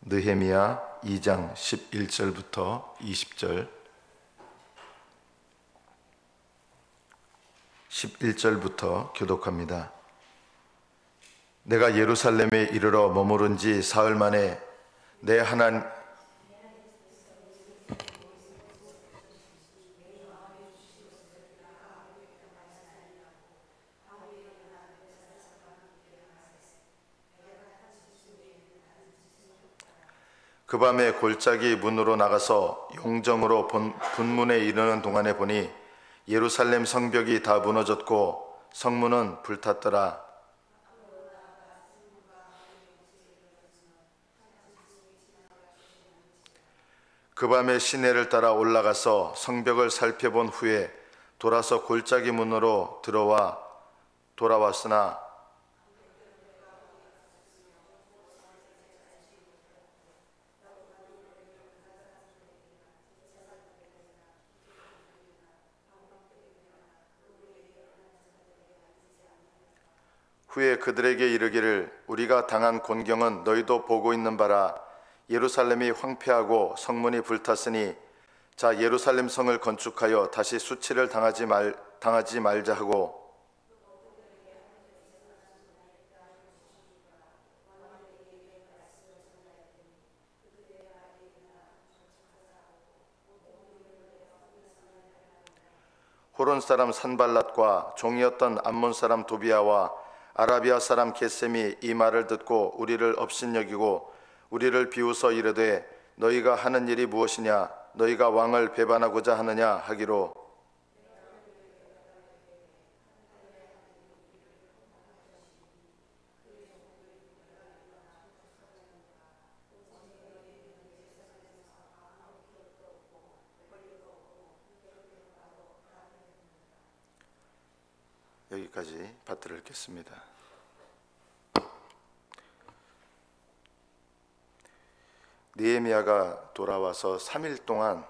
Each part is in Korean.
느헤미야 2장 11절부터 20절, 11절부터 교독합니다. 내가 예루살렘에 이르러 머무른 지 사흘 만에 내 하나님 그 밤에 골짜기 문으로 나가서 용정으로 분문에 이르는 동안에 보니 예루살렘 성벽이 다 무너졌고 성문은 불탔더라. 그 밤에 시내를 따라 올라가서 성벽을 살펴본 후에 돌아서 골짜기 문으로 돌아왔으나 후에 그들에게 이르기를 우리가 당한 곤경은 너희도 보고 있는 바라. 예루살렘이 황폐하고 성문이 불탔으니 자 예루살렘 성을 건축하여 다시 수치를 당하지 말자 하고 호론 사람 산발랏과 종이었던 암몬 사람 도비아와 아라비아 사람 겟셈이 이 말을 듣고 우리를 업신여기고 우리를 비웃어 이르되 너희가 하는 일이 무엇이냐? 너희가 왕을 배반하고자 하느냐 하기로 여기까지 받들어 읽겠습니다. 느헤미야가 돌아와서 3일 동안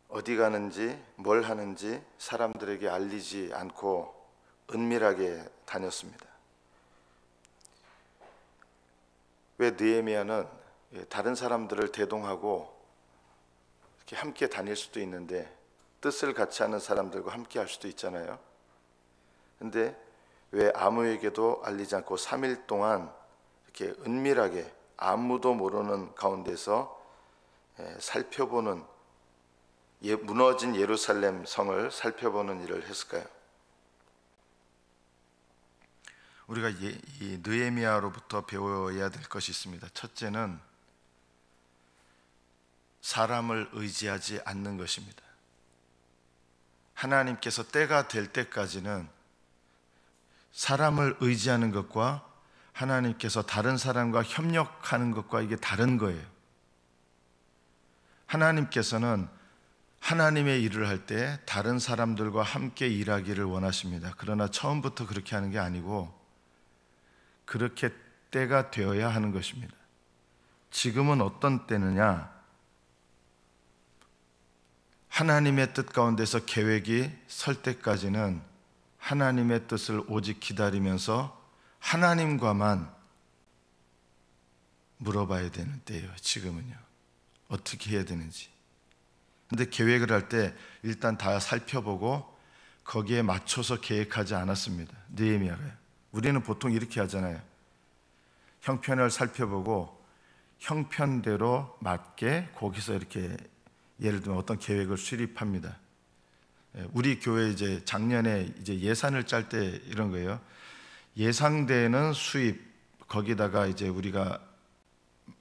어디 가는지 뭘 하는지 사람들에게 알리지 않고 은밀하게 다녔습니다. 왜 느헤미야는 다른 사람들을 대동하고 이렇게 함께 다닐 수도 있는데 뜻을 같이 하는 사람들과 함께 할 수도 있잖아요. 근데 왜 아무에게도 알리지 않고 3일 동안 이렇게 은밀하게 아무도 모르는 가운데서 살펴보는 무너진 예루살렘 성을 살펴보는 일을 했을까요? 우리가 이 느헤미야로부터 배워야 될 것이 있습니다. 첫째는 사람을 의지하지 않는 것입니다. 하나님께서 때가 될 때까지는 사람을 의지하는 것과 하나님께서 다른 사람과 협력하는 것과 이게 다른 거예요. 하나님께서는 하나님의 일을 할 때 다른 사람들과 함께 일하기를 원하십니다. 그러나 처음부터 그렇게 하는 게 아니고 그렇게 때가 되어야 하는 것입니다. 지금은 어떤 때느냐? 하나님의 뜻 가운데서 계획이 설 때까지는 하나님의 뜻을 오직 기다리면서 하나님과만 물어봐야 되는 때예요. 지금은요. 어떻게 해야 되는지. 근데 계획을 할 때 일단 다 살펴보고 거기에 맞춰서 계획하지 않았습니다. 느헤미야가요. 우리는 보통 이렇게 하잖아요. 형편을 살펴보고 형편대로 맞게 거기서 이렇게 예를 들면 어떤 계획을 수립합니다. 우리 교회 이제 작년에 이제 예산을 짤 때 이런 거예요. 예상되는 수입 거기다가 이제 우리가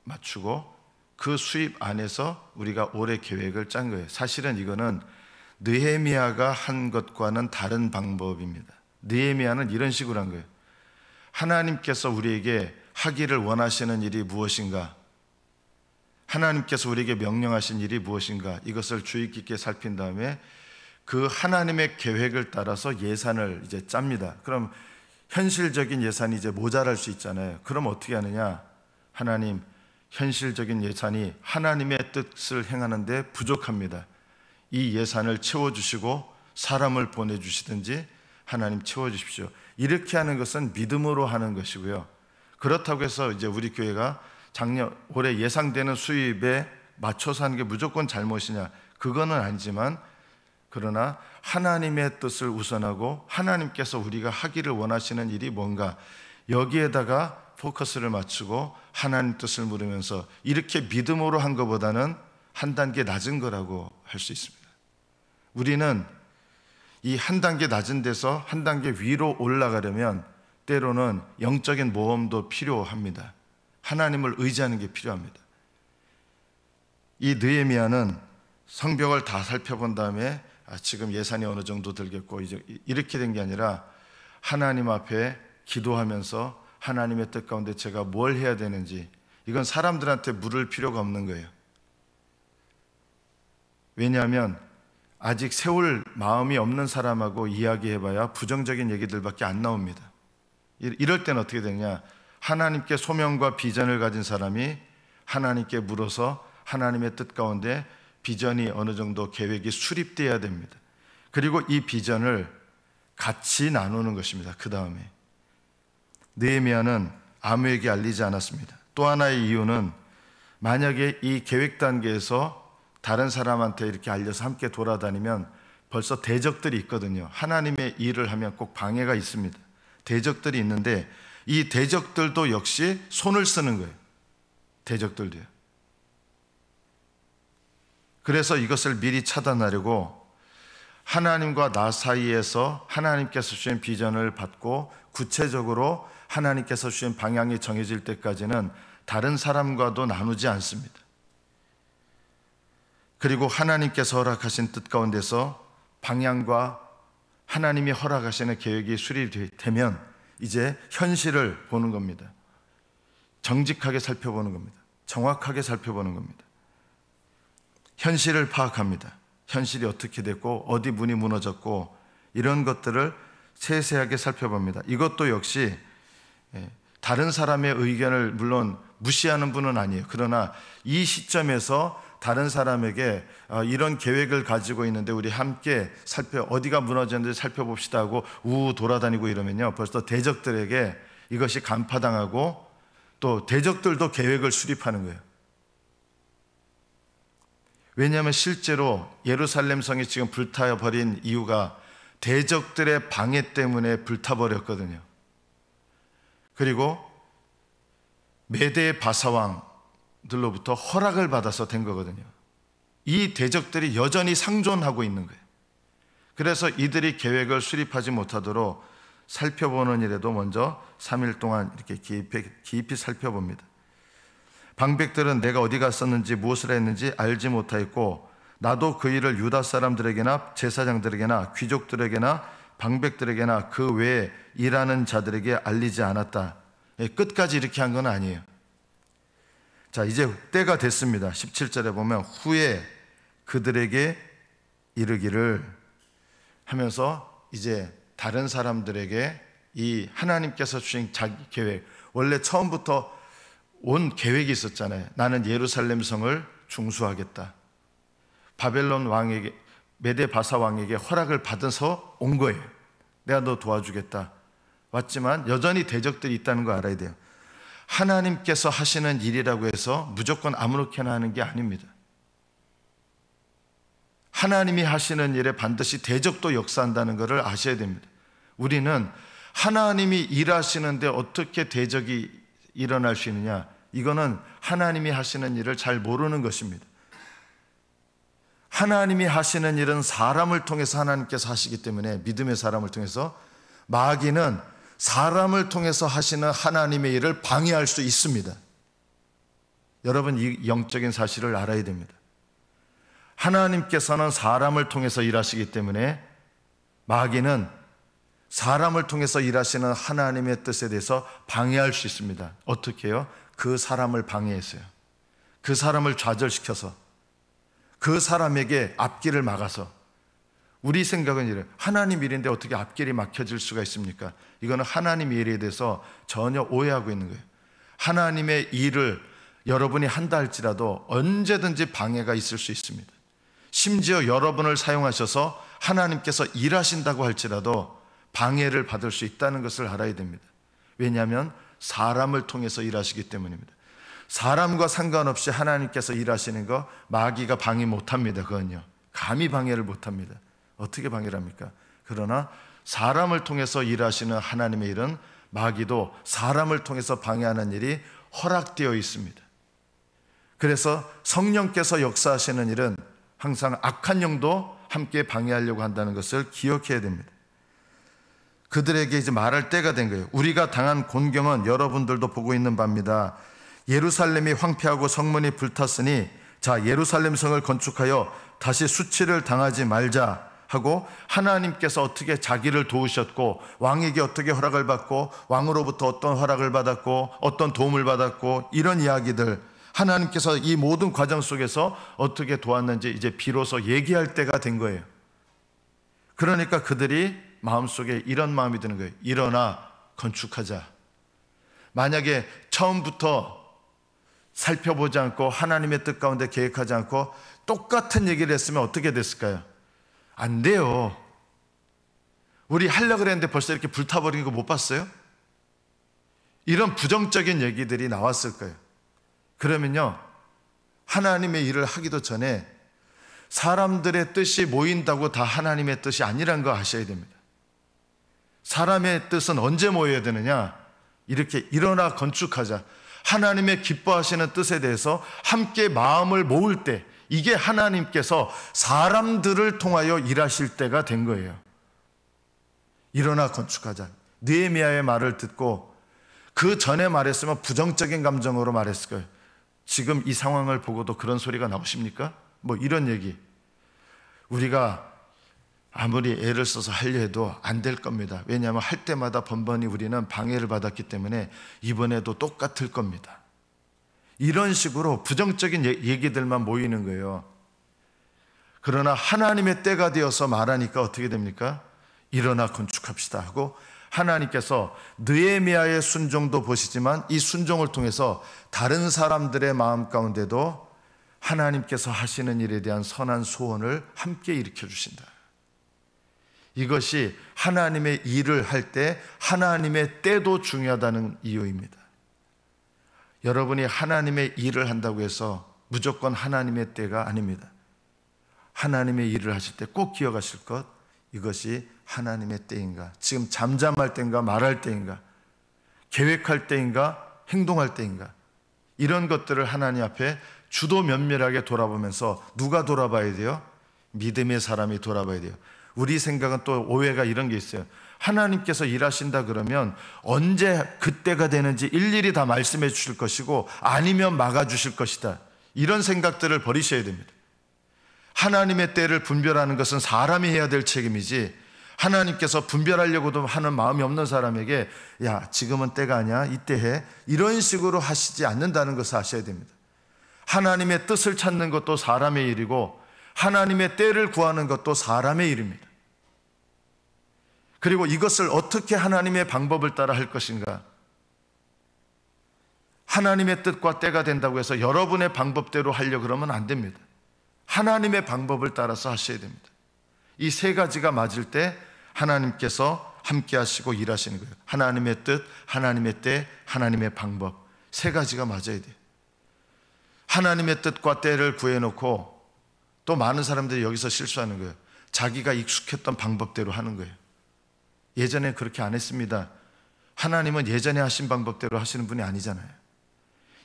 맞추고 그 수입 안에서 우리가 올해 계획을 짠 거예요. 사실은 이거는 느헤미야가 한 것과는 다른 방법입니다. 느헤미야는 이런 식으로 한 거예요. 하나님께서 우리에게 하기를 원하시는 일이 무엇인가? 하나님께서 우리에게 명령하신 일이 무엇인가? 이것을 주의 깊게 살핀 다음에 그 하나님의 계획을 따라서 예산을 이제 짭니다. 그럼 현실적인 예산이 이제 모자랄 수 있잖아요. 그럼 어떻게 하느냐? 하나님, 현실적인 예산이 하나님의 뜻을 행하는데 부족합니다. 이 예산을 채워주시고 사람을 보내주시든지 하나님 채워주십시오. 이렇게 하는 것은 믿음으로 하는 것이고요. 그렇다고 해서 이제 우리 교회가 올해 예상되는 수입에 맞춰서 하는 게 무조건 잘못이냐? 그거는 아니지만, 그러나 하나님의 뜻을 우선하고 하나님께서 우리가 하기를 원하시는 일이 뭔가, 여기에다가 포커스를 맞추고 하나님 뜻을 물으면서 이렇게 믿음으로 한 것보다는 한 단계 낮은 거라고 할 수 있습니다. 우리는 이 한 단계 낮은 데서 한 단계 위로 올라가려면 때로는 영적인 모험도 필요합니다. 하나님을 의지하는 게 필요합니다. 이 느헤미야는 성벽을 다 살펴본 다음에 지금 예산이 어느 정도 들겠고 이제 이렇게 된 게 아니라 하나님 앞에 기도하면서 하나님의 뜻 가운데 제가 뭘 해야 되는지, 이건 사람들한테 물을 필요가 없는 거예요. 왜냐하면 아직 세울 마음이 없는 사람하고 이야기해봐야 부정적인 얘기들밖에 안 나옵니다. 이럴 때는 어떻게 되냐? 하나님께 소명과 비전을 가진 사람이 하나님께 물어서 하나님의 뜻 가운데 비전이 어느 정도 계획이 수립되어야 됩니다. 그리고 이 비전을 같이 나누는 것입니다. 그 다음에 느헤미야는 아무에게 알리지 않았습니다. 또 하나의 이유는 만약에 이 계획 단계에서 다른 사람한테 이렇게 알려서 함께 돌아다니면 벌써 대적들이 있거든요. 하나님의 일을 하면 꼭 방해가 있습니다. 대적들이 있는데 이 대적들도 역시 손을 쓰는 거예요. 대적들도요. 그래서 이것을 미리 차단하려고 하나님과 나 사이에서 하나님께서 주신 비전을 받고 구체적으로 하나님께서 주신 방향이 정해질 때까지는 다른 사람과도 나누지 않습니다. 그리고 하나님께서 허락하신 뜻 가운데서 방향과 하나님이 허락하시는 계획이 수립되면 이제 현실을 보는 겁니다. 정직하게 살펴보는 겁니다. 정확하게 살펴보는 겁니다. 현실을 파악합니다. 현실이 어떻게 됐고 어디 문이 무너졌고 이런 것들을 세세하게 살펴봅니다. 이것도 역시 다른 사람의 의견을 물론 무시하는 분은 아니에요. 그러나 이 시점에서 다른 사람에게 이런 계획을 가지고 있는데 우리 함께 어디가 무너졌는지 살펴봅시다 하고 우우 돌아다니고 이러면요, 벌써 대적들에게 이것이 간파당하고 또 대적들도 계획을 수립하는 거예요. 왜냐하면 실제로 예루살렘 성이 지금 불타버린 이유가 대적들의 방해 때문에 불타버렸거든요. 그리고 메대 바사왕들로부터 허락을 받아서 된 거거든요. 이 대적들이 여전히 상존하고 있는 거예요. 그래서 이들이 계획을 수립하지 못하도록 살펴보는 일에도 먼저 3일 동안 이렇게 깊이 살펴봅니다. 방백들은 내가 어디 갔었는지 무엇을 했는지 알지 못하였고 나도 그 일을 유다 사람들에게나 제사장들에게나 귀족들에게나 방백들에게나 그 외에 일하는 자들에게 알리지 않았다. 끝까지 이렇게 한 건 아니에요. 자, 이제 때가 됐습니다. 17절에 보면 후에 그들에게 이르기를 하면서 이제 다른 사람들에게 이 하나님께서 주신 자기 계획, 원래 처음부터 온 계획이 있었잖아요. 나는 예루살렘 성을 중수하겠다. 바벨론 왕에게, 메대 바사 왕에게 허락을 받아서 온 거예요. 내가 너 도와주겠다. 왔지만 여전히 대적들이 있다는 거 알아야 돼요. 하나님께서 하시는 일이라고 해서 무조건 아무렇게나 하는 게 아닙니다. 하나님이 하시는 일에 반드시 대적도 역사한다는 것을 아셔야 됩니다. 우리는 하나님이 일하시는데 어떻게 대적이 일어날 수 있느냐, 이거는 하나님이 하시는 일을 잘 모르는 것입니다. 하나님이 하시는 일은 사람을 통해서 하나님께서 하시기 때문에, 믿음의 사람을 통해서, 마귀는 사람을 통해서 하시는 하나님의 일을 방해할 수 있습니다. 여러분, 이 영적인 사실을 알아야 됩니다. 하나님께서는 사람을 통해서 일하시기 때문에 마귀는 사람을 통해서 일하시는 하나님의 뜻에 대해서 방해할 수 있습니다. 어떻게 해요? 그 사람을 방해했어요. 그 사람을 좌절시켜서, 그 사람에게 앞길을 막아서. 우리 생각은 이래요. 하나님 일인데 어떻게 앞길이 막혀질 수가 있습니까? 이거는 하나님 일에 대해서 전혀 오해하고 있는 거예요. 하나님의 일을 여러분이 한다 할지라도 언제든지 방해가 있을 수 있습니다. 심지어 여러분을 사용하셔서 하나님께서 일하신다고 할지라도 방해를 받을 수 있다는 것을 알아야 됩니다. 왜냐하면 사람을 통해서 일하시기 때문입니다. 사람과 상관없이 하나님께서 일하시는 거 마귀가 방해 못합니다. 그건요, 감히 방해를 못합니다. 어떻게 방해를 합니까? 그러나 사람을 통해서 일하시는 하나님의 일은 마귀도 사람을 통해서 방해하는 일이 허락되어 있습니다. 그래서 성령께서 역사하시는 일은 항상 악한 영도 함께 방해하려고 한다는 것을 기억해야 됩니다. 그들에게 이제 말할 때가 된 거예요. 우리가 당한 곤경은 여러분들도 보고 있는 바입니다. 예루살렘이 황폐하고 성문이 불탔으니 자, 예루살렘 성을 건축하여 다시 수치를 당하지 말자 하고, 하나님께서 어떻게 자기를 도우셨고 왕에게 어떻게 허락을 받고 왕으로부터 어떤 허락을 받았고 어떤 도움을 받았고, 이런 이야기들 하나님께서 이 모든 과정 속에서 어떻게 도왔는지 이제 비로소 얘기할 때가 된 거예요. 그러니까 그들이 마음속에 이런 마음이 드는 거예요. 일어나 건축하자. 만약에 처음부터 살펴보지 않고 하나님의 뜻 가운데 계획하지 않고 똑같은 얘기를 했으면 어떻게 됐을까요? 안 돼요. 우리 하려고 그랬는데 벌써 이렇게 불타버린 거 못 봤어요? 이런 부정적인 얘기들이 나왔을 거예요. 그러면요, 하나님의 일을 하기도 전에 사람들의 뜻이 모인다고 다 하나님의 뜻이 아니란 거 아셔야 됩니다. 사람의 뜻은 언제 모여야 되느냐? 이렇게 일어나 건축하자. 하나님의 기뻐하시는 뜻에 대해서 함께 마음을 모을 때, 이게 하나님께서 사람들을 통하여 일하실 때가 된 거예요. 일어나 건축하자. 느헤미야의 말을 듣고 그 전에 말했으면 부정적인 감정으로 말했을 거예요. 지금 이 상황을 보고도 그런 소리가 나오십니까? 뭐 이런 얘기. 우리가 아무리 애를 써서 하려 해도 안 될 겁니다. 왜냐하면 할 때마다 번번이 우리는 방해를 받았기 때문에 이번에도 똑같을 겁니다. 이런 식으로 부정적인 얘기들만 모이는 거예요. 그러나 하나님의 때가 되어서 말하니까 어떻게 됩니까? 일어나 건축합시다 하고, 하나님께서 느헤미야의 순종도 보시지만 이 순종을 통해서 다른 사람들의 마음 가운데도 하나님께서 하시는 일에 대한 선한 소원을 함께 일으켜 주신다. 이것이 하나님의 일을 할 때 하나님의 때도 중요하다는 이유입니다. 여러분이 하나님의 일을 한다고 해서 무조건 하나님의 때가 아닙니다. 하나님의 일을 하실 때 꼭 기억하실 것, 이것이 하나님의 때인가, 지금 잠잠할 때인가 말할 때인가, 계획할 때인가 행동할 때인가, 이런 것들을 하나님 앞에 주도 면밀하게 돌아보면서, 누가 돌아봐야 돼요? 믿음의 사람이 돌아봐야 돼요. 우리 생각은 또 오해가 이런 게 있어요. 하나님께서 일하신다 그러면 언제 그때가 되는지 일일이 다 말씀해 주실 것이고 아니면 막아주실 것이다, 이런 생각들을 버리셔야 됩니다. 하나님의 때를 분별하는 것은 사람이 해야 될 책임이지, 하나님께서 분별하려고도 하는 마음이 없는 사람에게 야, 지금은 때가 아니야, 이때 해, 이런 식으로 하시지 않는다는 것을 아셔야 됩니다. 하나님의 뜻을 찾는 것도 사람의 일이고 하나님의 때를 구하는 것도 사람의 일입니다. 그리고 이것을 어떻게 하나님의 방법을 따라 할 것인가, 하나님의 뜻과 때가 된다고 해서 여러분의 방법대로 하려고 그러면 안 됩니다. 하나님의 방법을 따라서 하셔야 됩니다. 이 세 가지가 맞을 때 하나님께서 함께 하시고 일하시는 거예요. 하나님의 뜻, 하나님의 때, 하나님의 방법, 세 가지가 맞아야 돼요. 하나님의 뜻과 때를 구해놓고 또 많은 사람들이 여기서 실수하는 거예요. 자기가 익숙했던 방법대로 하는 거예요. 예전에 그렇게 안 했습니다. 하나님은 예전에 하신 방법대로 하시는 분이 아니잖아요.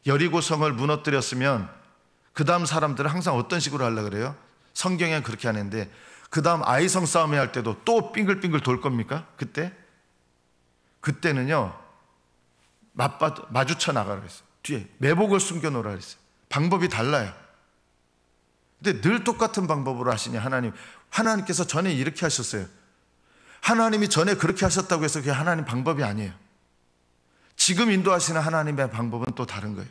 여리고성을 무너뜨렸으면 그 다음 사람들은 항상 어떤 식으로 하려고 그래요? 성경에는 그렇게 하는데 그 다음 아이성 싸움에 할 때도 또 빙글빙글 돌 겁니까? 그때는요 마주쳐 나가라 그랬어요. 뒤에 매복을 숨겨놓으라 그랬어요. 방법이 달라요. 근데 늘 똑같은 방법으로 하시니 하나님께서 전에 이렇게 하셨어요. 하나님이 전에 그렇게 하셨다고 해서 그게 하나님 방법이 아니에요. 지금 인도하시는 하나님의 방법은 또 다른 거예요.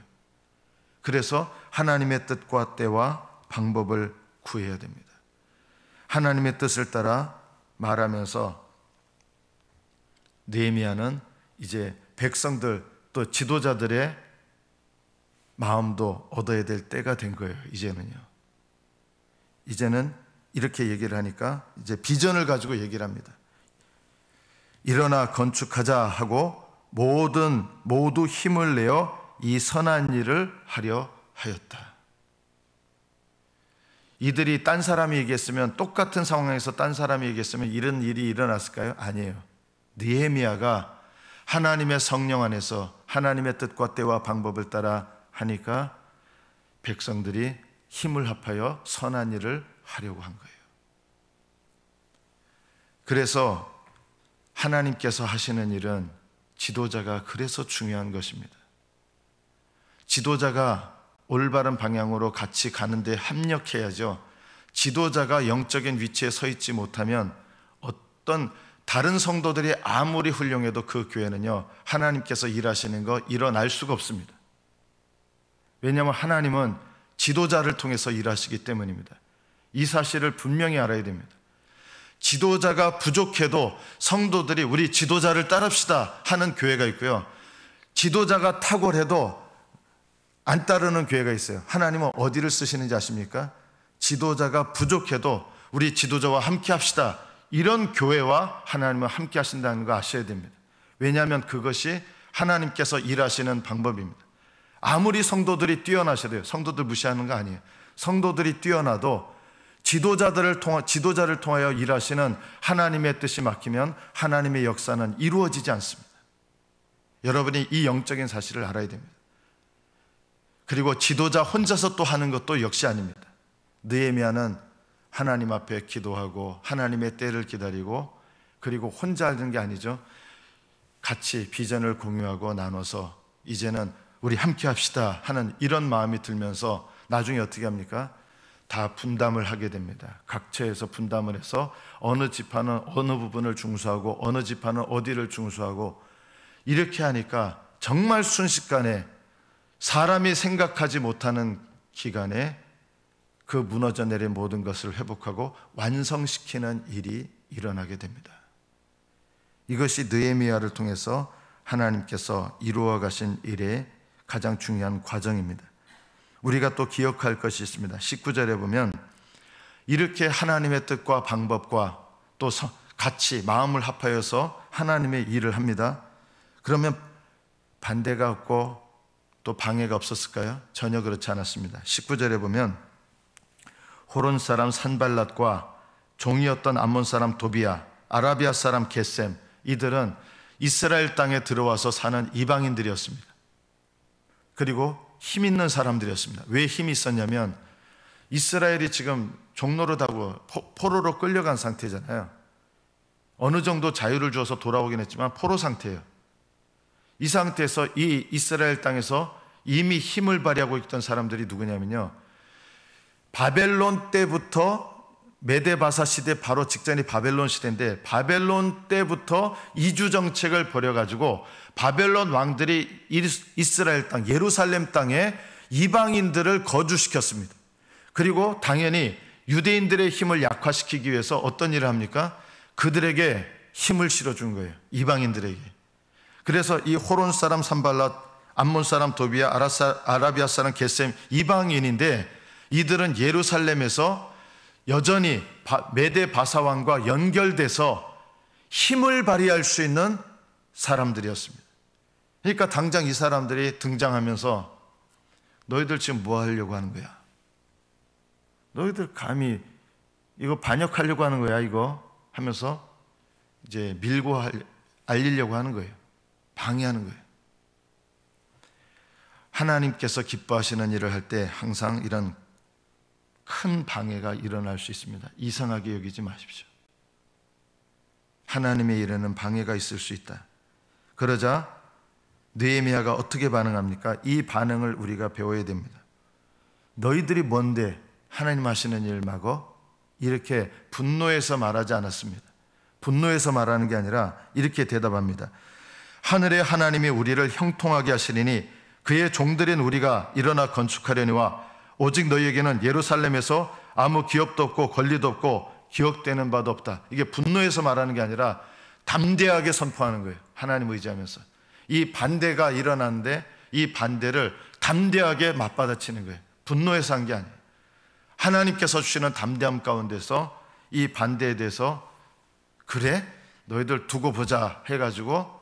그래서 하나님의 뜻과 때와 방법을 구해야 됩니다. 하나님의 뜻을 따라 말하면서 느헤미야는 이제 백성들 또 지도자들의 마음도 얻어야 될 때가 된 거예요. 이제는 이렇게 얘기를 하니까 이제 비전을 가지고 얘기를 합니다. 일어나 건축하자 하고 모두 힘을 내어 이 선한 일을 하려 하였다. 이들이 딴 사람이 얘기했으면, 똑같은 상황에서 딴 사람이 얘기했으면 이런 일이 일어났을까요? 아니에요. 느헤미야가 하나님의 성령 안에서 하나님의 뜻과 때와 방법을 따라 하니까 백성들이 힘을 합하여 선한 일을 하려고 한 거예요. 그래서 하나님께서 하시는 일은 지도자가 그래서 중요한 것입니다. 지도자가 올바른 방향으로 같이 가는데 합력해야죠. 지도자가 영적인 위치에 서 있지 못하면 어떤 다른 성도들이 아무리 훌륭해도 그 교회는요, 하나님께서 일하시는 거 일어날 수가 없습니다. 왜냐하면 하나님은 지도자를 통해서 일하시기 때문입니다. 이 사실을 분명히 알아야 됩니다. 지도자가 부족해도 성도들이 우리 지도자를 따릅시다 하는 교회가 있고요, 지도자가 탁월해도 안 따르는 교회가 있어요. 하나님은 어디를 쓰시는지 아십니까? 지도자가 부족해도 우리 지도자와 함께 합시다, 이런 교회와 하나님은 함께 하신다는 거 아셔야 됩니다. 왜냐하면 그것이 하나님께서 일하시는 방법입니다. 아무리 성도들이 뛰어나셔도요, 성도들 무시하는 거 아니에요. 성도들이 뛰어나도 지도자를 통하여 일하시는 하나님의 뜻이 막히면 하나님의 역사는 이루어지지 않습니다. 여러분이 이 영적인 사실을 알아야 됩니다. 그리고 지도자 혼자서 또 하는 것도 역시 아닙니다. 느헤미야는 하나님 앞에 기도하고 하나님의 때를 기다리고, 그리고 혼자 하는 게 아니죠. 같이 비전을 공유하고 나눠서 이제는 우리 함께 합시다 하는 이런 마음이 들면서 나중에 어떻게 합니까? 다 분담을 하게 됩니다. 각처에서 분담을 해서 어느 지파는 어느 부분을 중수하고 어느 지파는 어디를 중수하고, 이렇게 하니까 정말 순식간에 사람이 생각하지 못하는 기간에 그 무너져 내린 모든 것을 회복하고 완성시키는 일이 일어나게 됩니다. 이것이 느헤미야를 통해서 하나님께서 이루어 가신 일의 가장 중요한 과정입니다. 우리가 또 기억할 것이 있습니다. 19절에 보면 이렇게 하나님의 뜻과 방법과 또 같이 마음을 합하여서 하나님의 일을 합니다. 그러면 반대가 없고 또 방해가 없었을까요? 전혀 그렇지 않았습니다. 19절에 보면 호론 사람 산발랏과 종이었던 암몬 사람 도비야, 아라비아 사람 겟셈, 이들은 이스라엘 땅에 들어와서 사는 이방인들이었습니다. 그리고 힘 있는 사람들이었습니다. 왜 힘이 있었냐면 이스라엘이 지금 종노릇하고 포로로 끌려간 상태잖아요. 어느 정도 자유를 주어서 돌아오긴 했지만 포로 상태예요. 이 상태에서 이 이스라엘 땅에서 이미 힘을 발휘하고 있던 사람들이 누구냐면요, 바벨론 때부터, 메데바사 시대 바로 직전이 바벨론 시대인데 바벨론 때부터 이주 정책을 벌여가지고 바벨론 왕들이 이스라엘 땅, 예루살렘 땅에 이방인들을 거주시켰습니다. 그리고 당연히 유대인들의 힘을 약화시키기 위해서 어떤 일을 합니까? 그들에게 힘을 실어준 거예요, 이방인들에게. 그래서 이 호론 사람 산발랏, 암몬 사람 도비야, 아라비아 사람 겟셈, 이방인인데 이들은 예루살렘에서 여전히 메데 바사 왕과 연결돼서 힘을 발휘할 수 있는 사람들이었습니다. 그러니까 당장 이 사람들이 등장하면서 너희들 지금 뭐 하려고 하는 거야? 너희들 감히 이거 반역하려고 하는 거야 이거? 하면서 이제 밀고 알리려고 하는 거예요. 방해하는 거예요. 하나님께서 기뻐하시는 일을 할 때 항상 이런 큰 방해가 일어날 수 있습니다. 이상하게 여기지 마십시오. 하나님의 일에는 방해가 있을 수 있다. 그러자 느헤미야가 어떻게 반응합니까? 이 반응을 우리가 배워야 됩니다. 너희들이 뭔데 하나님 하시는 일 막어? 이렇게 분노해서 말하지 않았습니다. 분노해서 말하는 게 아니라 이렇게 대답합니다. 하늘의 하나님이 우리를 형통하게 하시리니 그의 종들인 우리가 일어나 건축하려니와 오직 너희에게는 예루살렘에서 아무 기업도 없고 권리도 없고 기억되는 바도 없다. 이게 분노해서 말하는 게 아니라 담대하게 선포하는 거예요. 하나님 의지하면서. 이 반대가 일어나는데 이 반대를 담대하게 맞받아치는 거예요. 분노해서 한 게 아니에요. 하나님께서 주시는 담대함 가운데서 이 반대에 대해서 그래? 너희들 두고 보자 해가지고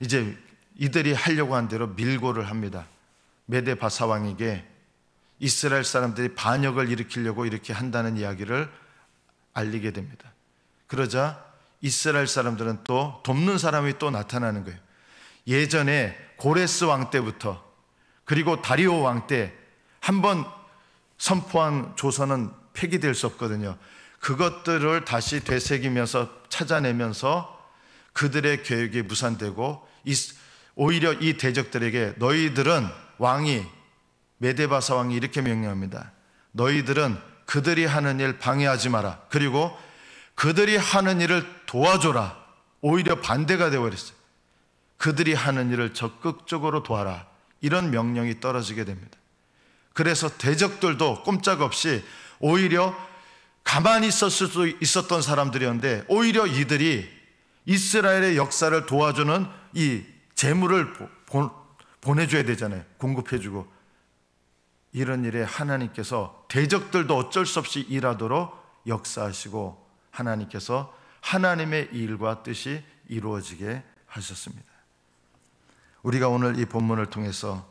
이제 이들이 하려고 한 대로 밀고를 합니다. 메대 바사 왕에게 이스라엘 사람들이 반역을 일으키려고 이렇게 한다는 이야기를 알리게 됩니다. 그러자 이스라엘 사람들은 또 돕는 사람이 또 나타나는 거예요. 예전에 고레스 왕 때부터 그리고 다리오 왕 때 한번 선포한 조선은 폐기될 수 없거든요. 그것들을 다시 되새기면서 찾아내면서 그들의 계획이 무산되고 오히려 이 대적들에게 너희들은 왕이 메데바사 왕이 이렇게 명령합니다. 너희들은 그들이 하는 일 방해하지 마라. 그리고 그들이 하는 일을 도와줘라. 오히려 반대가 되어버렸어요. 그들이 하는 일을 적극적으로 도와라. 이런 명령이 떨어지게 됩니다. 그래서 대적들도 꼼짝없이 오히려 가만히 있었을 수 있었던 사람들이었는데 오히려 이들이 이스라엘의 역사를 도와주는 이 재물을 보내줘야 되잖아요. 공급해주고. 이런 일에 하나님께서 대적들도 어쩔 수 없이 일하도록 역사하시고 하나님께서 하나님의 일과 뜻이 이루어지게 하셨습니다. 우리가 오늘 이 본문을 통해서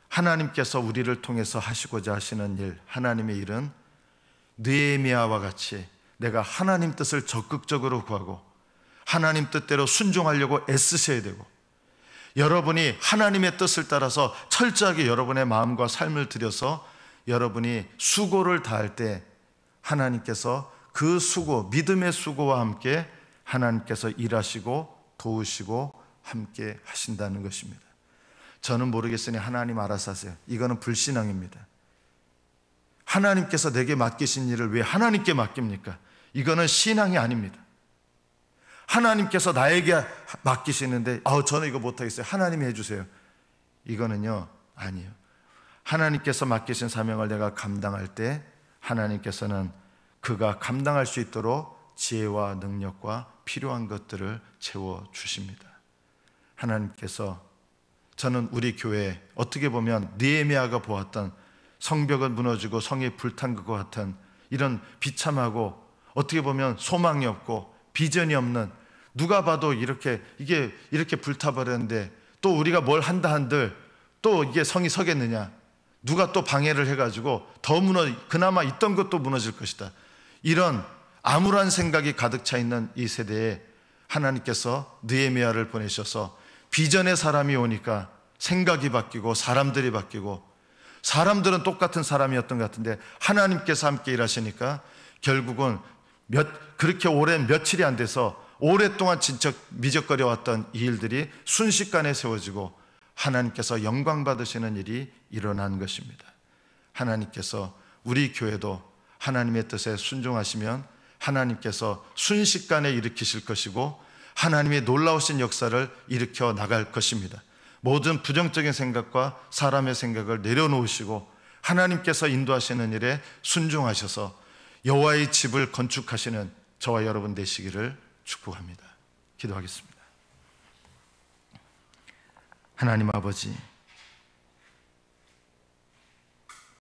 하나님께서 우리를 통해서 하시고자 하시는 일, 하나님의 일은 느헤미야와 같이 내가 하나님 뜻을 적극적으로 구하고 하나님 뜻대로 순종하려고 애쓰셔야 되고, 여러분이 하나님의 뜻을 따라서 철저하게 여러분의 마음과 삶을 들여서 여러분이 수고를 다할 때 하나님께서 그 수고, 믿음의 수고와 함께 하나님께서 일하시고 도우시고 함께 하신다는 것입니다. 저는 모르겠으니 하나님 알아서 하세요. 이거는 불신앙입니다. 하나님께서 내게 맡기신 일을 왜 하나님께 맡깁니까? 이거는 신앙이 아닙니다. 하나님께서 나에게 맡기시는데 저는 이거 못하겠어요. 하나님이 해주세요. 이거는요, 아니에요. 하나님께서 맡기신 사명을 내가 감당할 때 하나님께서는 그가 감당할 수 있도록 지혜와 능력과 필요한 것들을 채워주십니다. 하나님께서, 저는 우리 교회에 어떻게 보면 느헤미야가 보았던 성벽은 무너지고 성이 불탄 것 같은 이런 비참하고 어떻게 보면 소망이 없고 비전이 없는, 누가 봐도 이게 이렇게 불타버렸는데 또 우리가 뭘 한다 한들 또 이게 성이 서겠느냐, 누가 또 방해를 해가지고 그나마 있던 것도 무너질 것이다, 이런 암울한 생각이 가득 차 있는 이 세대에 하나님께서 느헤미야를 보내셔서 비전의 사람이 오니까 생각이 바뀌고 사람들이 바뀌고, 사람들은 똑같은 사람이었던 것 같은데 하나님께서 함께 일하시니까 결국은 그렇게 오랜 며칠이 안 돼서 오랫동안 미적거려 왔던 이 일들이 순식간에 세워지고 하나님께서 영광 받으시는 일이 일어난 것입니다. 하나님께서 우리 교회도 하나님의 뜻에 순종하시면 하나님께서 순식간에 일으키실 것이고 하나님의 놀라우신 역사를 일으켜 나갈 것입니다. 모든 부정적인 생각과 사람의 생각을 내려놓으시고 하나님께서 인도하시는 일에 순종하셔서 여호와의 집을 건축하시는 저와 여러분 되시기를 축복합니다. 기도하겠습니다. 하나님 아버지,